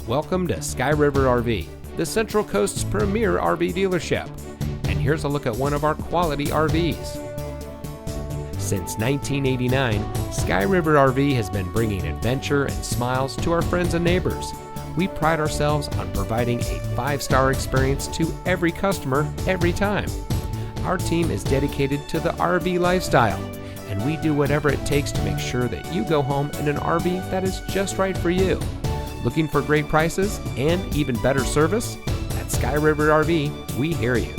Welcome to Sky River RV, the Central Coast's premier RV dealership. And here's a look at one of our quality RVs. Since 1989, Sky River RV has been bringing adventure and smiles to our friends and neighbors. We pride ourselves on providing a 5-star experience to every customer every time. Our team is dedicated to the RV lifestyle, and we do whatever it takes to make sure that you go home in an RV that is just right for you. Looking for great prices and even better service? At Sky River RV, we hear you.